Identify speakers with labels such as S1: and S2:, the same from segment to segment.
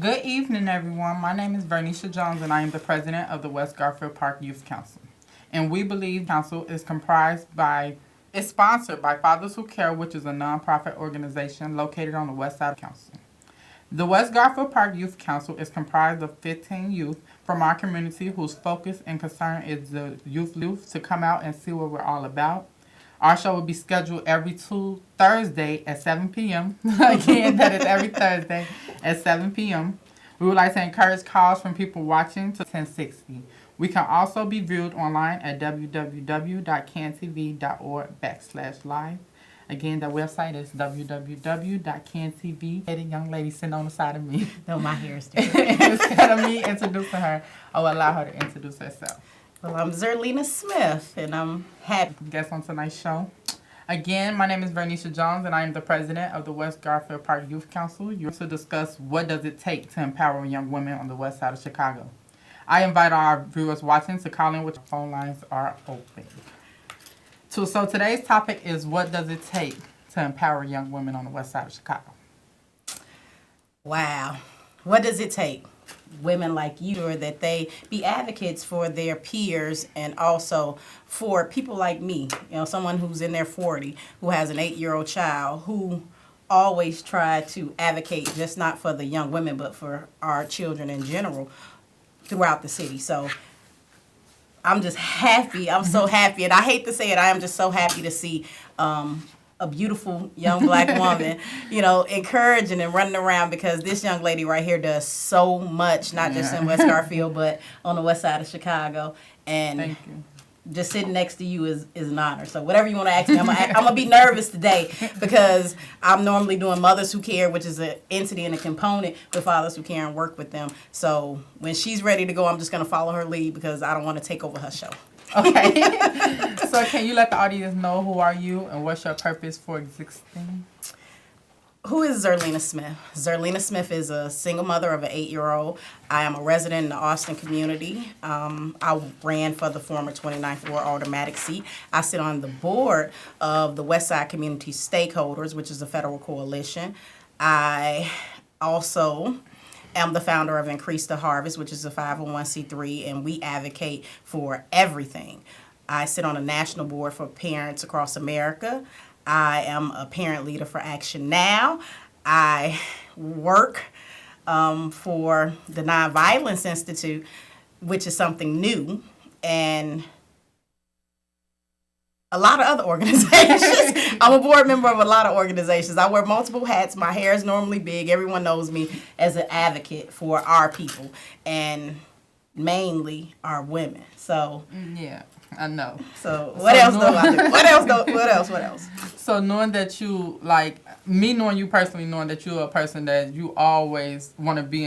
S1: Good evening, everyone. My name is Vernisha Jones, and I am the president of the West Garfield Park Youth Council. And we believe council is is sponsored by Fathers Who Care, which is a nonprofit organization located on the west side of council. The West Garfield Park Youth Council is comprised of 15 youth from our community whose focus and concern is the youth to come out and see what we're all about. Our show will be scheduled every Thursday at 7 p.m. Again, that is every Thursday at 7 p.m. We would like to encourage calls from people watching to 1060. We can also be viewed online at www.cantv.org/live. Again, the website is www.cantv. Hey, the young lady sitting on the side of me.
S2: No, my hair is still.
S1: Instead of me introducing her, I will allow her to introduce herself.
S2: Well, I'm Zelina Smith, and I'm happy
S1: to guest on tonight's show. Again, my name is Vernisha Jones, and I am the president of the West Garfield Park Youth Council. You're to discuss what does it take to empower young women on the west side of Chicago. I invite our viewers watching to call in, which phone lines are open. So today's topic is what does it take to empower young women on the west side of Chicago?
S2: Wow. What does it take? Women like you, or that they be advocates for their peers and also for people like me, someone who's in their 40, who has an 8-year-old child, who always try to advocate just not for the young women, but for our children in general throughout the city. So I'm just happy. I'm so happy. And I hate to say it, I am just so happy to see a beautiful young black woman, encouraging and running around, because this young lady right here does so much, not just in West Garfield, but on the west side of Chicago. And
S1: thank you.
S2: Just sitting next to you is an honor. So whatever you want to ask me, I'm gonna be nervous today, because I'm normally doing Mothers Who Care, which is an entity and a component with Fathers Who Care and work with them. So when she's ready to go, I'm just gonna follow her lead, because I don't want to take over her show.
S1: Okay. So can you let the audience know who are you and what's your purpose for existing?
S2: Who is Zelina Smith? Zelina Smith is a single mother of an 8-year-old. I am a resident in the Austin community. I ran for the former 29th Ward automatic seat. I sit on the board of the Westside Community Stakeholders, which is a federal coalition. I also am the founder of Increase the Harvest, which is a 501c3, and we advocate for everything. I sit on a national board for parents across America. I am a parent leader for Action Now. I work for the Nonviolence Institute, which is something new, and a lot of other organizations. I'm a board member of a lot of organizations. I wear multiple hats. My hair is normally big. Everyone knows me as an advocate for our people, and mainly our women. So
S1: yeah, I know.
S2: So what else do I do? What else?
S1: So knowing that you, knowing you personally, knowing that you're a person that you always want to be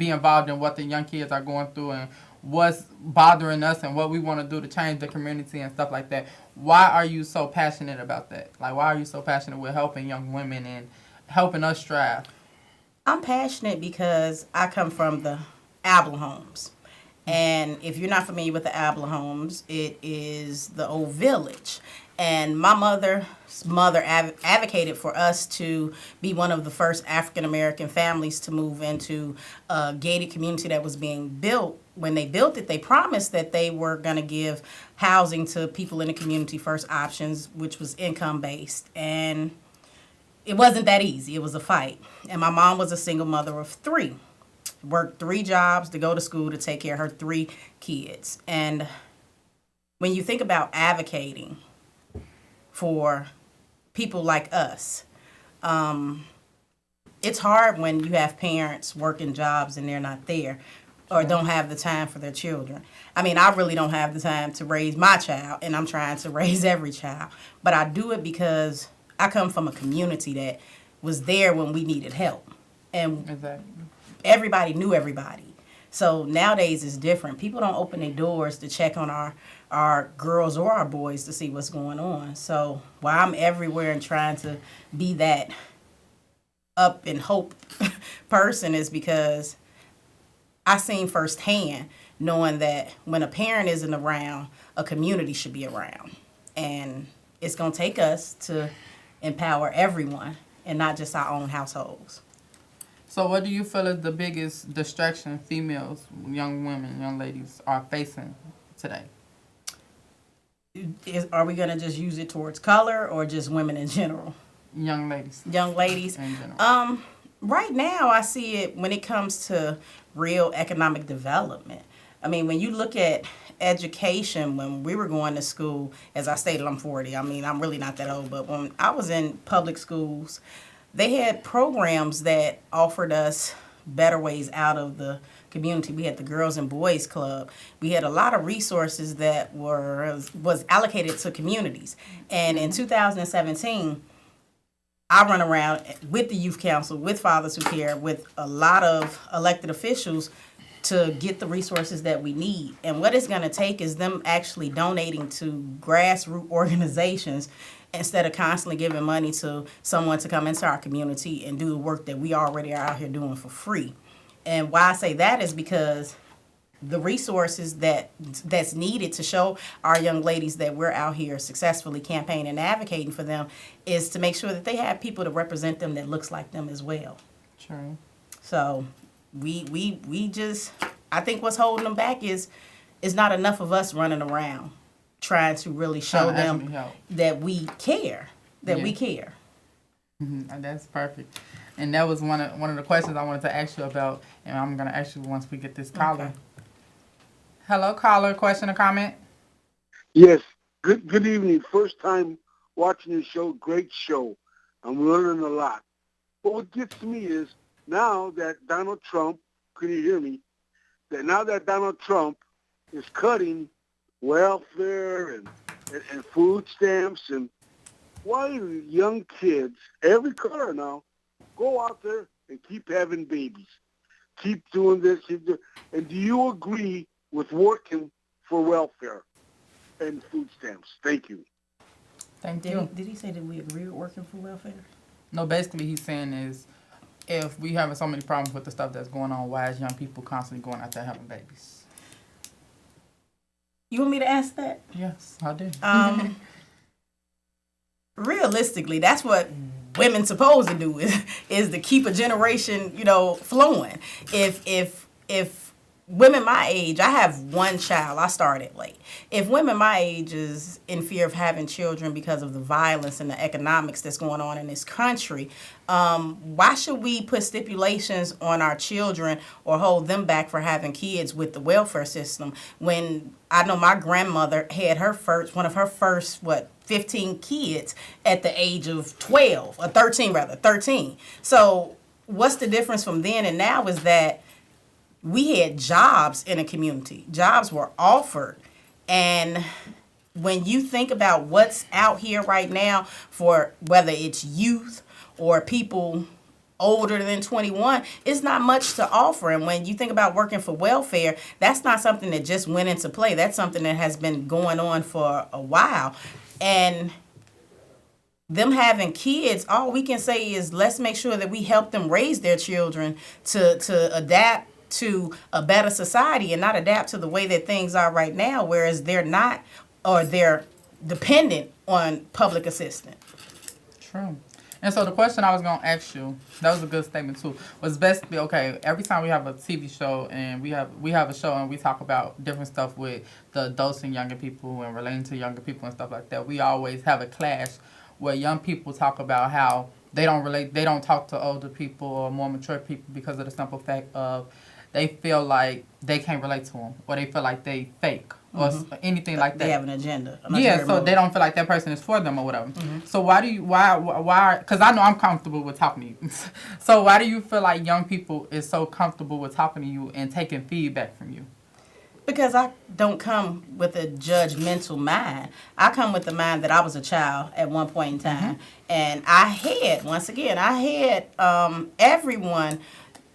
S1: involved in what the young kids are going through and what's bothering us and what we want to do to change the community and stuff like that. Why are you so passionate about that? Why are you so passionate with helping young women and helping us strive?
S2: I'm passionate because I come from the Abla homes. And if you're not familiar with the Abla homes, it is the old village. And my mother's mother advocated for us to be one of the first African-American families to move into a gated community that was being built. When they built it, they promised that they were going to give housing to people in the community, first options, which was income-based. And it wasn't that easy. It was a fight. And my mom was a single mother of 3. Worked 3 jobs to go to school to take care of her 3 kids. And when you think about advocating for people like us, it's hard when you have parents working jobs and they're not there or don't have the time for their children. I mean, I really don't have the time to raise my child, and I'm trying to raise every child. But I do it because I come from a community that was there when we needed help. And
S1: exactly.
S2: Everybody knew everybody. So nowadays it's different. People don't open their doors to check on our girls or our boys to see what's going on. So while I'm everywhere and trying to be that up and hope person is because I seen firsthand knowing that when a parent isn't around, a community should be around. And it's going to take us to empower everyone and not just our own households.
S1: So what do you feel is the biggest distraction females, young women, young ladies are facing today?
S2: Are we going to just use it towards color or just women in general?
S1: Young ladies.
S2: Young ladies.
S1: In general.
S2: Right now, I see it when it comes to real economic development. I mean, when you look at education, when we were going to school, as I stated, I'm 40. I mean, I'm really not that old, but when I was in public schools, they had programs that offered us better ways out of the community. We had the Girls and Boys Club. We had a lot of resources that was allocated to communities. And in 2017, I run around with the youth council, with Fathers Who Care, with a lot of elected officials to get the resources that we need. And what it's going to take is them actually donating to grassroots organizations instead of constantly giving money to someone to come into our community and do the work that we already are out here doing for free. And why I say that is because the resources that's needed to show our young ladies that we're out here successfully campaigning and advocating for them is to make sure that they have people to represent them that looks like them as well.
S1: True.
S2: So we just, I think what's holding them back is not enough of us running around trying to really show them that we care, we care.
S1: Mm-hmm. That's perfect. And that was one of the questions I wanted to ask you about, and I'm going to ask you once we get this caller. Okay. Hello, caller. Question or comment?
S3: Yes. Good evening. First time watching your show. Great show. I'm learning a lot. But what gets me is now that Donald Trump, can you hear me? That now that Donald Trump is cutting welfare and food stamps, and why do young kids, every color now, go out there and keep having babies? Keep doing this. And do you agree with working for welfare and food stamps? Thank you.
S1: Thank you.
S2: Did he say that we agree with working for welfare?
S1: No, basically he's saying is if we having so many problems with the stuff that's going on, why is young people constantly going out there having babies?
S2: You want me to ask that?
S1: Yes, I do.
S2: Realistically, that's what women supposed to do is to keep a generation, flowing. If women my age, I have one child, I started late. If women my age is in fear of having children because of the violence and the economics that's going on in this country, why should we put stipulations on our children or hold them back for having kids with the welfare system when I know my grandmother had one of her first 15 kids at the age of 12, or 13. So what's the difference from then and now is that we had jobs in a community. Jobs were offered. And when you think about what's out here right now for whether it's youth or people older than 21, it's not much to offer. And when you think about working for welfare, that's not something that just went into play. That's something that has been going on for a while. And them having kids, all we can say is let's make sure that we help them raise their children to adapt to a better society and not adapt to the way that things are right now, whereas they're not, or they're dependent on public assistance.
S1: True. And so the question I was going to ask you, that was a good statement too, was basically, okay, every time we have a TV show and we have a show and we talk about different stuff with the adults and younger people and relating to younger people and stuff like that, we always have a clash where young people talk about how they don't talk to older people or more mature people because of the simple fact of they feel like they can't relate to them, or they feel like they fake, or anything like that.
S2: They have an agenda.
S1: Yeah, so they don't feel like that person is for them or whatever. Mm-hmm. So why, because I know I'm comfortable with talking to you. So why do you feel like young people is so comfortable with talking to you and taking feedback from you?
S2: Because I don't come with a judgmental mind. I come with the mind that I was a child at one point in time. Mm-hmm. And I had everyone,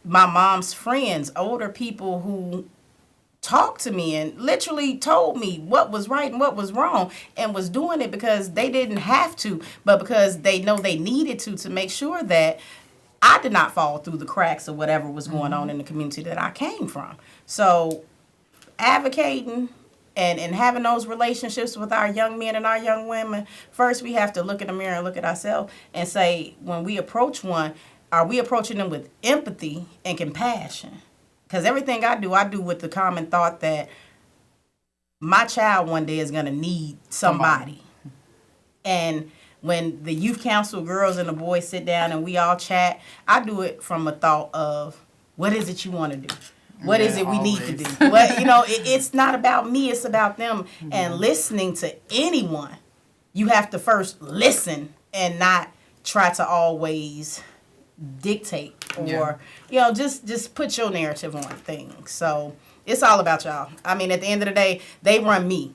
S2: my mom's friends, older people who talked to me and literally told me what was right and what was wrong, and was doing it because they didn't have to, but because they know they needed to make sure that I did not fall through the cracks of whatever was going on in the community that I came from. So advocating and having those relationships with our young men and our young women, first we have to look in the mirror and look at ourselves and say, when we approach one, are we approaching them with empathy and compassion? Because everything I do with the common thought that my child one day is going to need somebody. And when the youth council girls and the boys sit down and we all chat, I do it from a thought of, what is it you want to do? What is it we need to do? What, it's not about me, it's about them. And listening to anyone, you have to first listen and not try to always dictate or just put your narrative on things. So it's all about y'all. I mean, at the end of the day, they run me.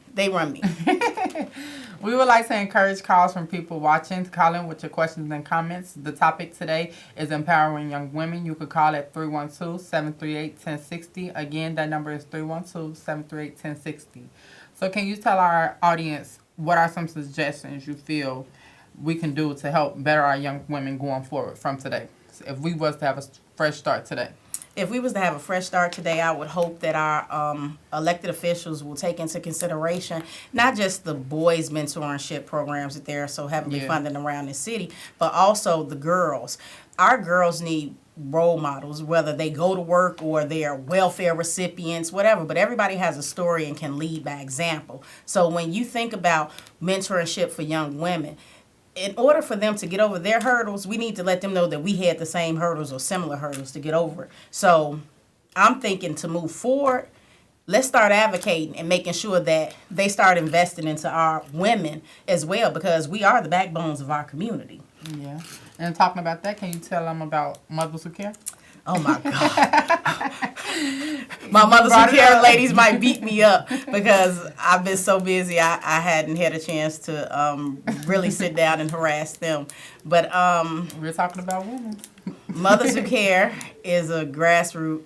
S1: We would like to encourage calls from people watching to call in with your questions and comments. The topic today is empowering young women. You could call at 312-738-1060. Again, that number is 312-738-1060. So can you tell our audience what are some suggestions you feel we can do to help better our young women going forward from today? So if we was to have a fresh start today.
S2: If we was to have a fresh start today, I would hope that our elected officials will take into consideration not just the boys' mentorship programs that they're so heavily funding around the city, but also the girls. Our girls need role models, whether they go to work or they're welfare recipients, whatever. But everybody has a story and can lead by example. So when you think about mentorship for young women, in order for them to get over their hurdles, we need to let them know that we had the same hurdles or similar hurdles to get over it. So I'm thinking to move forward, let's start advocating and making sure that they start investing into our women as well, because we are the backbones of our community.
S1: Yeah. And talking about that, can you tell them about Mothers Who Care?
S2: Oh, my God. My Mothers Who Care ladies might beat me up because I've been so busy I hadn't had a chance to really sit down and harass them. But
S1: we're talking about women.
S2: Mothers Who Care is a grassroots,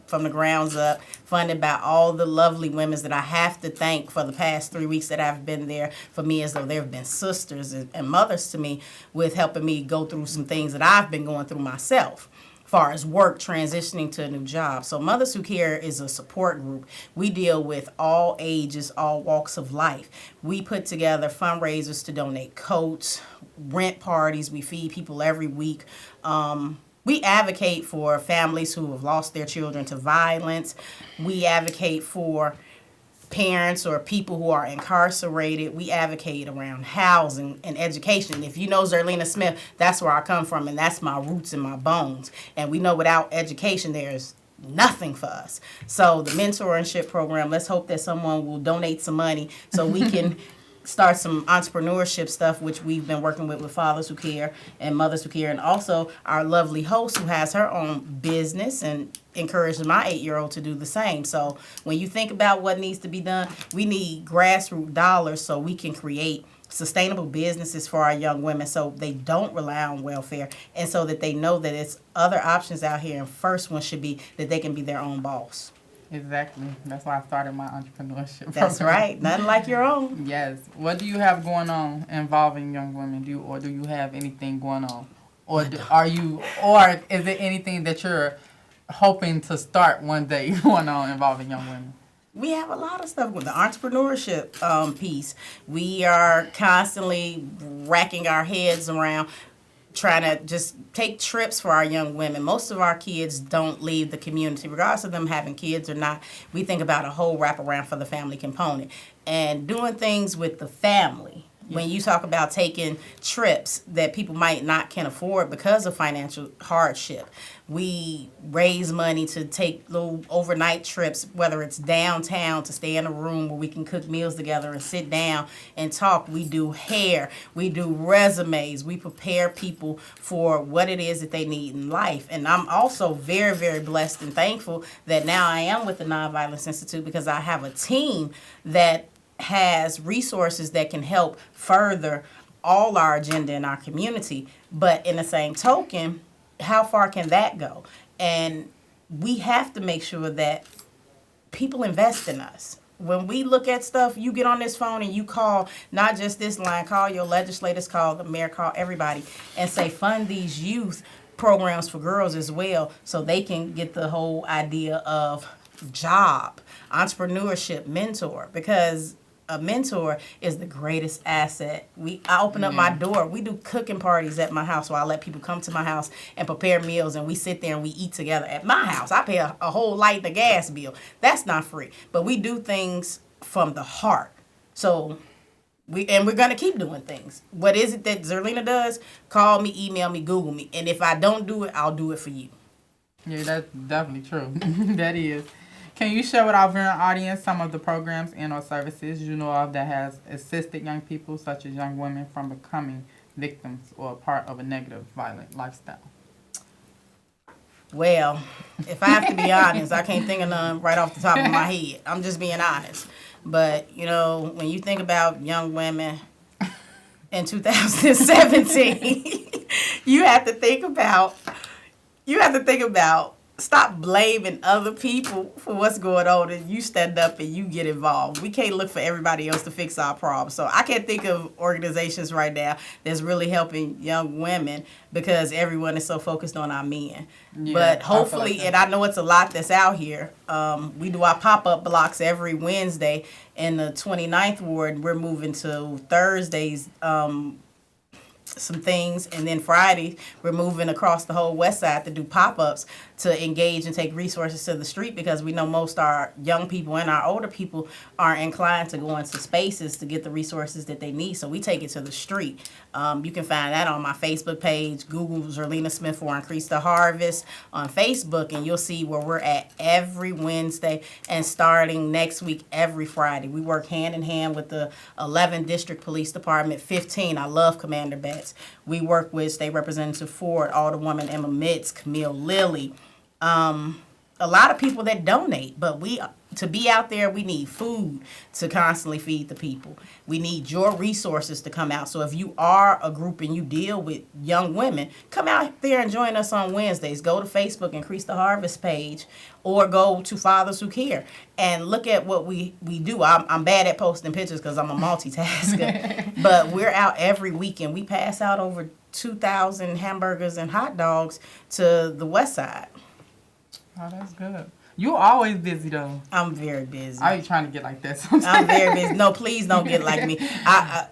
S2: from the grounds up, funded by all the lovely women that I have to thank for the past 3 weeks that I've been there, for me as though they've been sisters and mothers to me, with helping me go through some things that I've been going through myself, far as work, transitioning to a new job. So Mothers Who Care is a support group. We deal with all ages, all walks of life. We put together fundraisers to donate coats, rent parties. We feed people every week. We advocate for families who have lost their children to violence. We advocate for parents or people who are incarcerated. We advocate around housing and education. If you know Zelina Smith, that's where I come from, and that's my roots and my bones. And we know without education, there's nothing for us. So the mentorship program, let's hope that someone will donate some money so we can start some entrepreneurship stuff, which we've been working with Fathers Who Care and Mothers Who Care, and also our lovely host who has her own business and encouraging my 8-year-old to do the same. So when you think about what needs to be done, we need grassroots dollars so we can create sustainable businesses for our young women so they don't rely on welfare, and so that they know that it's other options out here, and first one should be that they can be their own boss.
S1: Exactly. That's why I started my entrepreneurship
S2: That's
S1: program.
S2: right. Nothing like your own.
S1: Yes. What do you have going on involving young women? Do you have anything going on? Or is it anything that you're hoping to start one day going on involving young women?
S2: We have a lot of stuff with the entrepreneurship piece. We are constantly racking our heads around trying to just take trips for our young women. Most of our kids don't leave the community, regardless of them having kids or not. We think about a whole wraparound for the family component and doing things with the family. When you talk about taking trips that people might not can afford because of financial hardship, we raise money to take little overnight trips, whether it's downtown to stay in a room where we can cook meals together and sit down and talk. We do hair, we do resumes, we prepare people for what it is that they need in life. And I'm also very, very blessed and thankful that now I am with the Nonviolence Institute, because I have a team that has resources that can help further all our agenda in our community. But in the same token, how far can that go? And we have to make sure that people invest in us. When we look at stuff, you get on this phone and you call not just this line, call your legislators, call the mayor, call everybody, and say fund these youth programs for girls as well, so they can get the whole idea of job, entrepreneurship, mentor. Because a mentor is the greatest asset. I open up my door. We do cooking parties at my house, where I let people come to my house and prepare meals, and we sit there and we eat together at my house. I pay a whole light and a gas bill. That's not free, but we do things from the heart. So we're gonna keep doing things. What is it that Zelina does? Call me, email me, Google me, and if I don't do it, I'll do it for you.
S1: Yeah, that's definitely true. That is. Can you share with our viewing audience some of the programs and or services you know of that has assisted young people, such as young women, from becoming victims or part of a negative, violent lifestyle?
S2: Well, if I have to be honest, I can't think of none right off the top of my head. I'm just being honest. But, you know, when you think about young women in 2017, you have to think about stop blaming other people for what's going on, and you stand up and you get involved. We can't look for everybody else to fix our problems. So I can't think of organizations right now that's really helping young women, because everyone is so focused on our men.
S1: Yeah,
S2: but hopefully,
S1: like
S2: and I know it's a lot that's out here, we do our pop-up blocks every Wednesday in the 29th ward. We're moving to Thursdays, some things, and then Friday we're moving across the whole west side to do pop-ups to engage and take resources to the street, because we know most our young people and our older people are inclined to go into spaces to get the resources that they need, so we take it to the street. You can find that on my Facebook page. Google Zelina Smith for Increase the Harvest on Facebook, and you'll see where we're at every Wednesday, and starting next week every Friday. We work hand in hand with the 11th District Police Department, 15. I love Commander Betts. We work with State Representative Ford, Alderwoman Emma Mitz, Camille Lilly, a lot of people that donate, but to be out there, we need food to constantly feed the people. We need your resources to come out. So if you are a group and you deal with young women, come out there and join us on Wednesdays. Go to Facebook, Increase the Harvest page, or go to Fathers Who Care and look at what we do. I'm bad at posting pictures because I'm a multitasker, but we're out every weekend. We pass out over 2,000 hamburgers and hot dogs to the west side.
S1: Oh, that's good. You always busy though.
S2: I'm very busy.
S1: I be trying to get like that sometimes.
S2: I'm very busy. No, please don't get like me.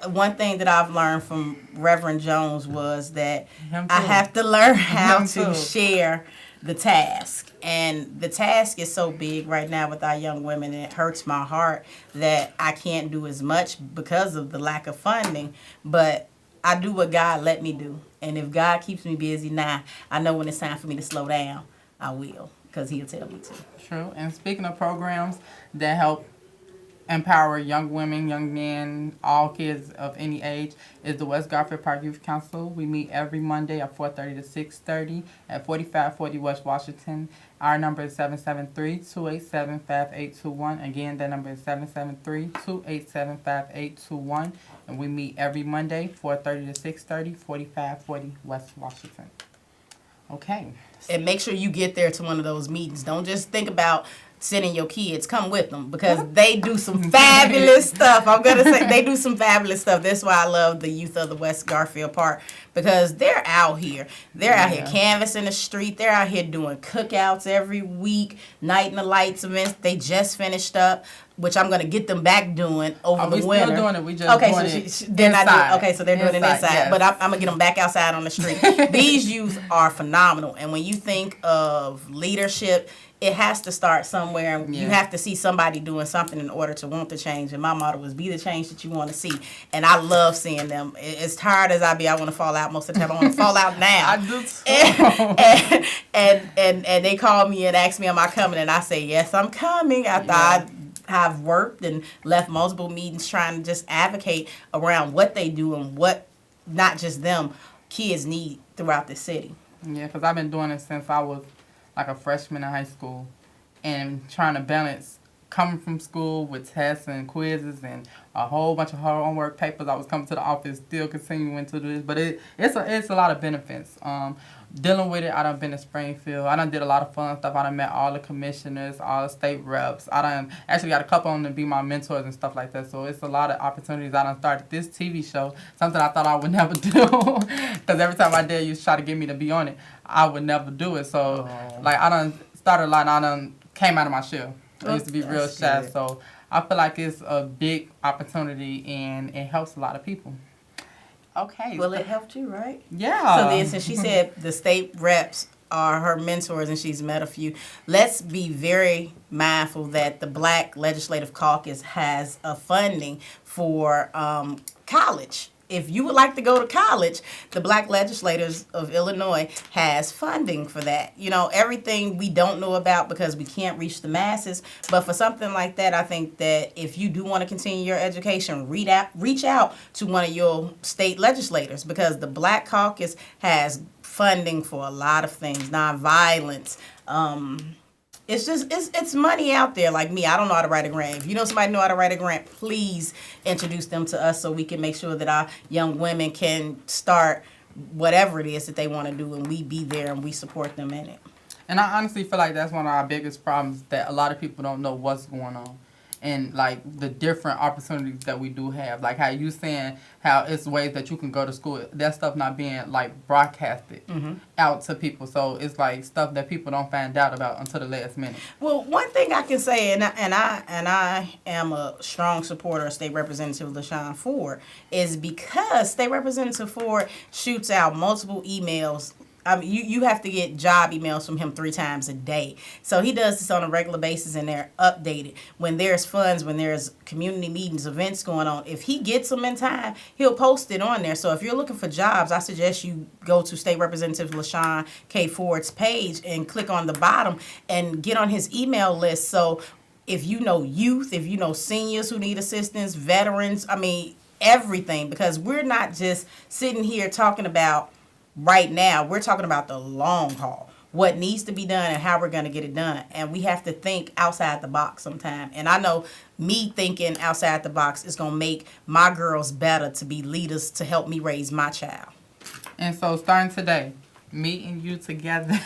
S2: One thing that I've learned from Reverend Jones was that I have to learn how to share the task. And the task is so big right now with our young women, and it hurts my heart that I can't do as much because of the lack of funding. But I do what God let me do. And if God keeps me busy now, I know when it's time for me to slow down, I will, because he'll tell me to.
S1: True. And speaking of programs that help empower young women, young men, all kids of any age, is the West Garfield Park Youth Council. We meet every Monday at 4:30 to 6:30 at 4540 West Washington. Our number is 773-287-5821. Again, that number is 773-287-5821. And we meet every Monday, 4:30 to 6:30, 4540 West Washington. Okay.
S2: And make sure you get there to one of those meetings. Don't just think about sending your kids. Come with them, because they do some fabulous stuff. I'm going to say they do some fabulous stuff. That's why I love the youth of the West Garfield Park, because they're out here. They're out here canvassing the street. They're out here doing cookouts every week, Night in the Lights events. They just finished up, which I'm going to get them back doing over the winter.
S1: We're still doing it. We just doing it
S2: they're
S1: inside.
S2: Not doing, okay, so they're doing it inside.
S1: Yes.
S2: But I'm going to get them back outside on the street. These youth are phenomenal. And when you think of leadership, it has to start somewhere. You have to see somebody doing something in order to want the change. And my motto was, be the change that you want to see. And I love seeing them. As tired as I be, I want to fall out most of the time. I want to fall out now.
S1: I do too.
S2: And they call me and ask me, am I coming? And I say, yes, I'm coming. After I've worked and left multiple meetings trying to just advocate around what they do and what, not just them, kids need throughout the city.
S1: Yeah, because I've been doing it since I was like a freshman in high school, and trying to balance coming from school with tests and quizzes and a whole bunch of homework papers. I was coming to the office, still continuing to do this, but it's a lot of benefits. Dealing with it, I done been to Springfield. I done did a lot of fun stuff. I done met all the commissioners, all the state reps. I done actually got a couple of them to be my mentors and stuff like that. So it's a lot of opportunities. I done started this TV show, something I thought I would never do. Because every time my dad used to try to get me to be on it, I would never do it. So, like, I done started a lot, and I done came out of my shell. I used to be real shy, so I feel like it's a big opportunity and it helps a lot of people. Okay.
S2: Well, it helped you, right?
S1: Yeah.
S2: So then, since she said the state reps are her mentors and she's met a few, let's be very mindful that the Black Legislative Caucus has a funding for college. If you would like to go to college, the Black Legislators of Illinois has funding for that. You know, everything we don't know about because we can't reach the masses. But for something like that, I think that if you do want to continue your education, reach out to one of your state legislators, because the Black Caucus has funding for a lot of things, nonviolence. It's just, it's money out there. Like me, I don't know how to write a grant. If you know somebody know how to write a grant, please introduce them to us so we can make sure that our young women can start whatever it is that they want to do, and we be there and we support them in it.
S1: And I honestly feel like that's one of our biggest problems, that a lot of people don't know what's going on. And, like, the different opportunities that we do have. Like how you saying how it's ways that you can go to school. That stuff not being, like, broadcasted out to people. So it's, like, stuff that people don't find out about until the last minute.
S2: Well, one thing I can say, and I am a strong supporter of State Representative LaShawn Ford, is because State Representative Ford shoots out multiple emails. I mean, you have to get job emails from him 3 times a day. So he does this on a regular basis, and they're updated. When there's funds, when there's community meetings, events going on, if he gets them in time, he'll post it on there. So if you're looking for jobs, I suggest you go to State Representative LaShawn K. Ford's page and click on the bottom and get on his email list. So if you know youth, if you know seniors who need assistance, veterans, I mean, everything. Because we're not just sitting here talking about right now, we're talking about the long haul, what needs to be done and how we're going to get it done. And we have to think outside the box sometime. And I know me thinking outside the box is going to make my girls better to be leaders to help me raise my child.
S1: And so starting today, me and you together,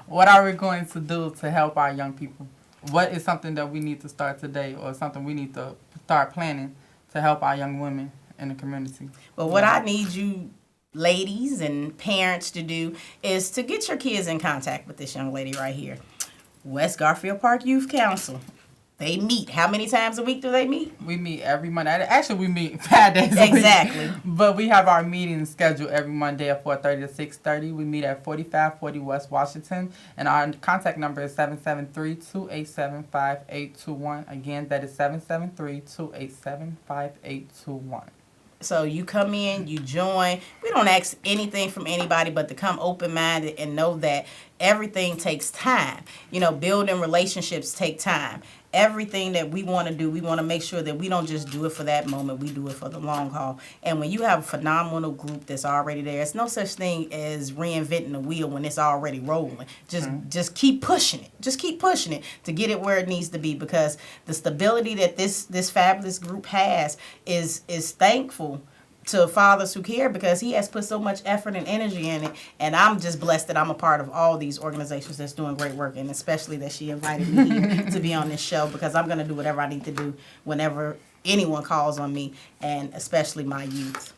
S1: what are we going to do to help our young people? What is something that we need to start today, or something we need to start planning to help our young women in the community?
S2: Well, what I need you ladies and parents to do is to get your kids in contact with this young lady right here. West Garfield Park Youth Council. They meet. How many times a week do they meet?
S1: We meet every Monday. Actually, we meet 5 days a week.
S2: Exactly.
S1: But we have our meetings scheduled every Monday at 4:30 to 6:30. We meet at 4540 West Washington. And our contact number is 773-287-5821. Again, that is 773-287-5821.
S2: So you come in, you join. We don't ask anything from anybody but to come open-minded and know that everything takes time. You know, building relationships take time. Everything that we want to do, we want to make sure that we don't just do it for that moment. We do it for the long haul. And when you have a phenomenal group that's already there, it's no such thing as reinventing the wheel when it's already rolling. Just keep pushing it. Just keep pushing it to get it where it needs to be, because the stability that this fabulous group has is thankful to fathers who care, because he has put so much effort and energy in it. And I'm just blessed that I'm a part of all these organizations that's doing great work, and especially that she invited me here to be on this show, because I'm going to do whatever I need to do whenever anyone calls on me, and especially my youth.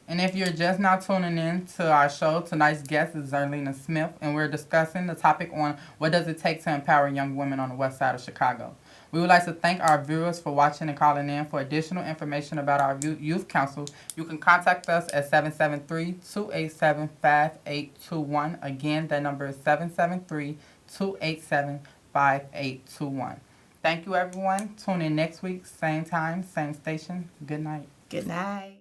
S1: And if you're just now tuning in to our show, tonight's guest is Zelina Smith, and we're discussing the topic on what does it take to empower young women on the west side of Chicago. We would like to thank our viewers for watching and calling in. For additional information about our youth council, you can contact us at 773-287-5821. Again, that number is 773-287-5821. Thank you, everyone. Tune in next week, same time, same station. Good night.
S2: Good night.